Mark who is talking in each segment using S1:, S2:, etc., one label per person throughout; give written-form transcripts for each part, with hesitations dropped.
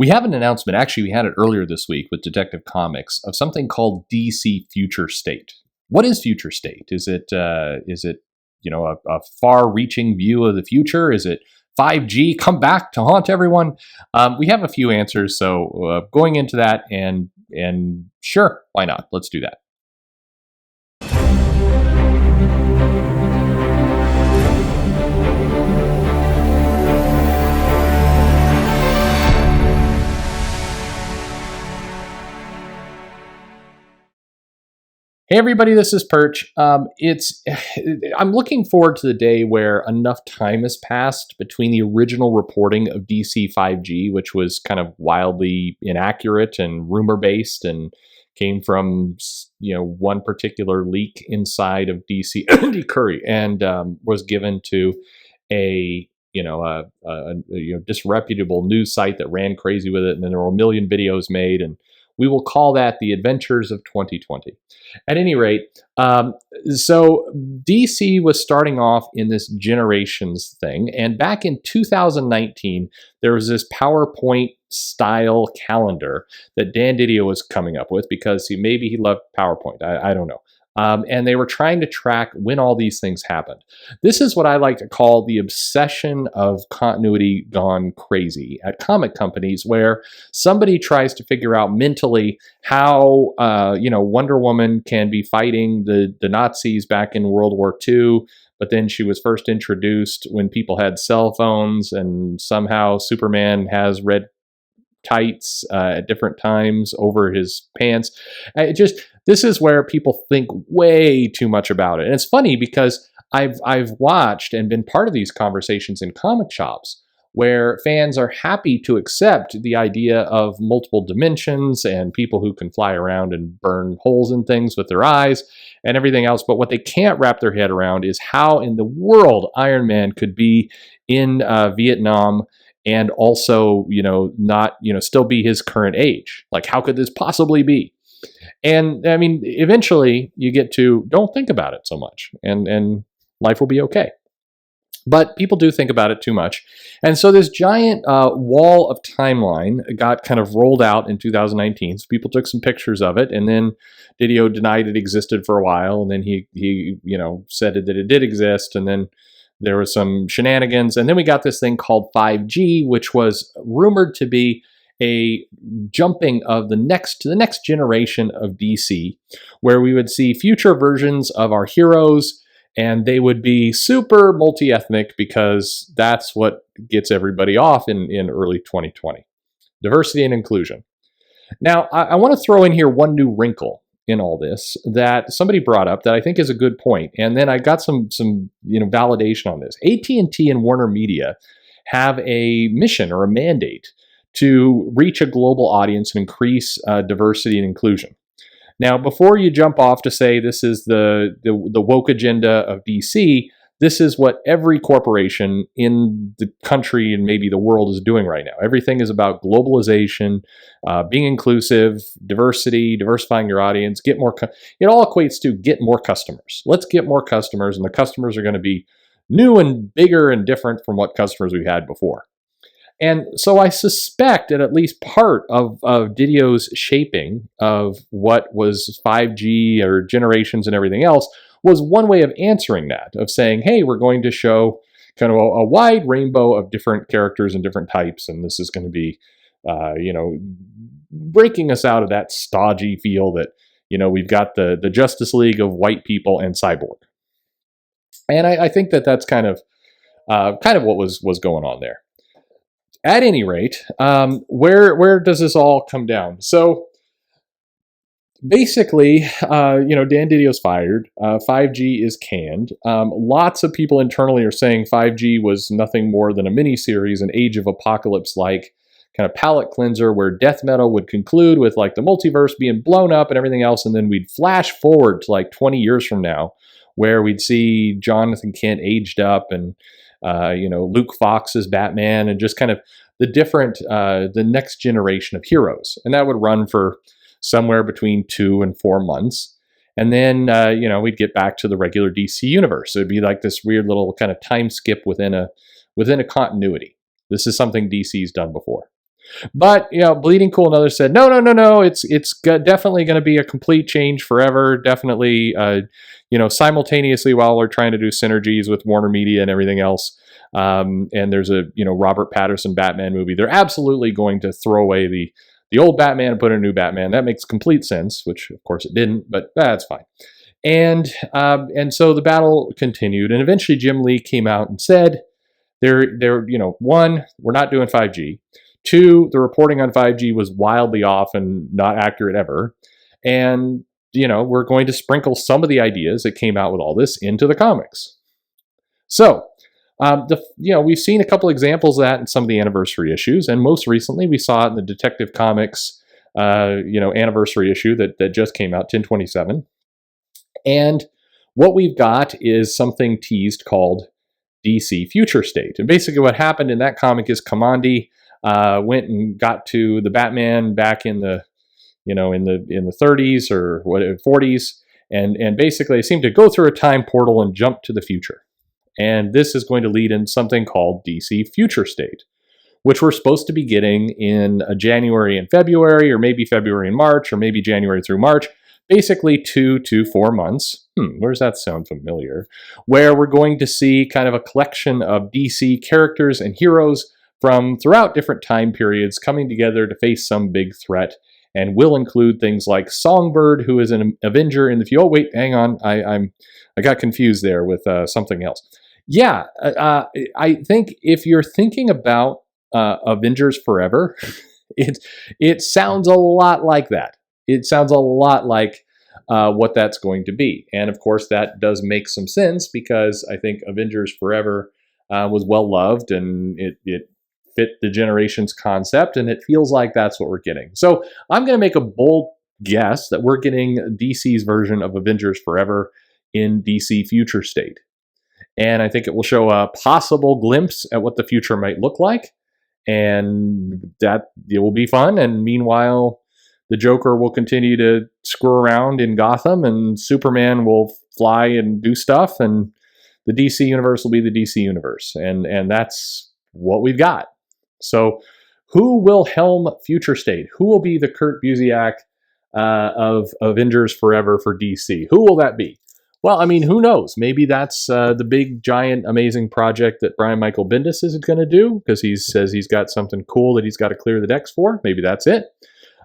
S1: We have an announcement. Actually, we had it earlier this week with Detective Comics of something called DC Future State. What is Future State? Is it a far-reaching view of the future? Is it 5G come back to haunt everyone? We have a few answers, so going into that, and sure, why not? Let's do that. Hey everybody, this is Perch. I'm looking forward to the day where enough time has passed between the original reporting of DC 5G, which was kind of wildly inaccurate and rumor-based and came from one particular leak inside of DC Andy Curry, and was given to a disreputable news site that ran crazy with it, and then there were a million videos made, and we will call that the adventures of 2020. At any rate, so DC was starting off in this generations thing, and back in 2019, there was this PowerPoint style calendar that Dan Didio was coming up with because maybe he loved PowerPoint. I don't know. And they were trying to track when all these things happened. This is what I like to call the obsession of continuity gone crazy at comic companies, where somebody tries to figure out mentally how Wonder Woman can be fighting the Nazis back in World War II, but then she was first introduced when people had cell phones, and somehow Superman has red tights at different times over his pants. This is where people think way too much about it. And it's funny because I've watched and been part of these conversations in comic shops where fans are happy to accept the idea of multiple dimensions and people who can fly around and burn holes in things with their eyes and everything else. But what they can't wrap their head around is how in the world Iron Man could be in Vietnam and also, not, still be his current age. Like, how could this possibly be? And I mean, eventually you get to don't think about it so much, and life will be okay. But people do think about it too much. And so this giant wall of timeline got kind of rolled out in 2019. So people took some pictures of it, and then Didio denied it existed for a while, and then he said that it did exist, and then there was some shenanigans, and then we got this thing called 5G, which was rumored to be a jumping of the next generation of DC, where we would see future versions of our heroes, and they would be super multi-ethnic because that's what gets everybody off in early 2020. Diversity and inclusion. Now, I want to throw in here one new wrinkle in all this that somebody brought up that I think is a good point, and then I got some validation on this. AT&T and Warner Media have a mission or a mandate to reach a global audience and increase diversity and inclusion. Now, before you jump off to say this is the woke agenda of DC, this is what every corporation in the country and maybe the world is doing right now. Everything is about globalization, being inclusive, diversity, diversifying your audience, get more. It all equates to get more customers. Let's get more customers, and the customers are going to be new and bigger and different from what customers we've had before. And so I suspect that at least part of Didio's shaping of what was 5G or generations and everything else was one way of answering that, of saying, hey, we're going to show kind of a wide rainbow of different characters and different types, and this is going to be, breaking us out of that stodgy feel that, we've got the Justice League of white people and Cyborg. And I think that that's kind of what was going on there. At any rate, where does this all come down? So basically, Dan Didio's fired. 5G is canned. Lots of people internally are saying 5G was nothing more than a mini-series, an Age of Apocalypse-like kind of palette cleanser where death metal would conclude with like the multiverse being blown up and everything else, and then we'd flash forward to like 20 years from now where we'd see Jonathan Kent aged up and Luke Fox as Batman, and just kind of the next generation of heroes. And that would run for somewhere between 2 and 4 months. And then, we'd get back to the regular DC universe. So it'd be like this weird little kind of time skip within a continuity. This is something DC's done before. But Bleeding Cool and others said, no, no, no, no. It's definitely going to be a complete change forever. Definitely, simultaneously while we're trying to do synergies with Warner Media and everything else. And there's a Robert Pattinson Batman movie. They're absolutely going to throw away the old Batman and put in a new Batman. That makes complete sense, which of course it didn't, but that's fine. And so the battle continued, and eventually Jim Lee came out and said, one, we're not doing 5G. Two, the reporting on 5G was wildly off and not accurate ever. And, we're going to sprinkle some of the ideas that came out with all this into the comics. So, we've seen a couple examples of that in some of the anniversary issues, and most recently we saw it in the Detective Comics, anniversary issue that just came out, 10/27. And what we've got is something teased called DC Future State. And basically what happened in that comic is Kamandi went and got to the Batman back in the, in the 30s or 40s. And basically they seem to go through a time portal and jump to the future. And this is going to lead in something called DC Future State, which we're supposed to be getting in January and February, or maybe February and March, or maybe January through March. Basically 2 to 4 months. Where does that sound familiar? Where we're going to see kind of a collection of DC characters and heroes from throughout different time periods coming together to face some big threat, and will include things like Songbird, who is an Avenger in the future. Oh wait, hang on, I got confused there with something else. Yeah, I think if you're thinking about Avengers Forever, it sounds a lot like that. It sounds a lot like what that's going to be. And of course, that does make some sense because I think Avengers Forever was well loved, and it fit the Generations concept, and it feels like that's what we're getting. So I'm going to make a bold guess that we're getting DC's version of Avengers Forever in DC Future State. And I think it will show a possible glimpse at what the future might look like, and that it will be fun. And meanwhile, the Joker will continue to screw around in Gotham, and Superman will fly and do stuff, and the DC universe will be the DC universe. And that's what we've got. So who will helm Future State? Who will be the Kurt Busiek of Avengers Forever for DC? Who will that be? Well, I mean, who knows? Maybe that's the big, giant, amazing project that Brian Michael Bendis is going to do, because he says he's got something cool that he's got to clear the decks for. Maybe that's it.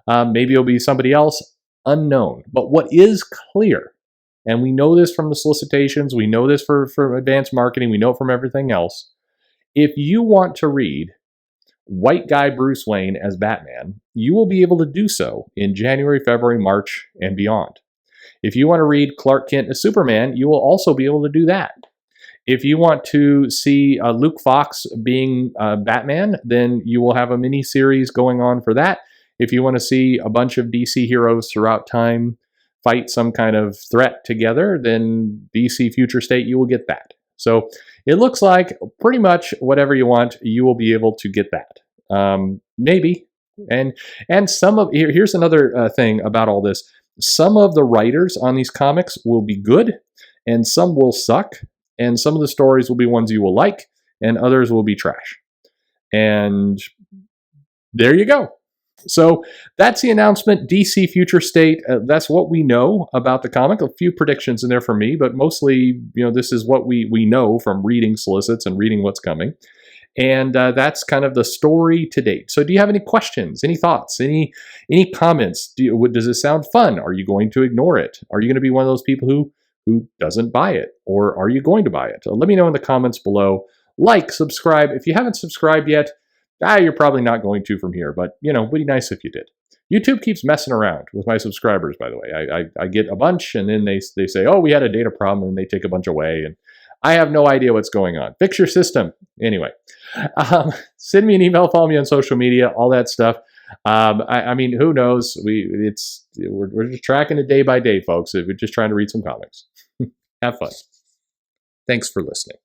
S1: Maybe it'll be somebody else, unknown. But what is clear, and we know this from the solicitations, we know this from advanced marketing, we know it from everything else, if you want to read white guy Bruce Wayne as Batman, you will be able to do so in January, February, March, and beyond. If you want to read Clark Kent as Superman, you will also be able to do that. If you want to see Luke Fox being Batman, then you will have a mini series going on for that. If you want to see a bunch of DC heroes throughout time fight some kind of threat together, then DC Future State, you will get that. So it looks like pretty much whatever you want, you will be able to get that. Maybe. And some of, here's another thing about all this. Some of the writers on these comics will be good, and some will suck, and some of the stories will be ones you will like, and others will be trash. And there you go. So that's the announcement, DC Future State. That's what we know about the comic. A few predictions in there for me, but mostly, this is what we know from reading solicits and reading what's coming. And that's kind of the story to date. So do you have any questions, any thoughts, any comments? Does it sound fun? Are you going to ignore it? Are you going to be one of those people who doesn't buy it? Or are you going to buy it? Let me know in the comments below. Like, subscribe. If you haven't subscribed yet, you're probably not going to from here, but would be nice if you did. YouTube keeps messing around with my subscribers, by the way. I get a bunch, and then they say, oh, we had a data problem, and they take a bunch away, and I have no idea what's going on. Fix your system. Anyway, send me an email, follow me on social media, all that stuff. I mean, who knows? We're just tracking it day by day, folks. We're just trying to read some comics. Have fun. Thanks for listening.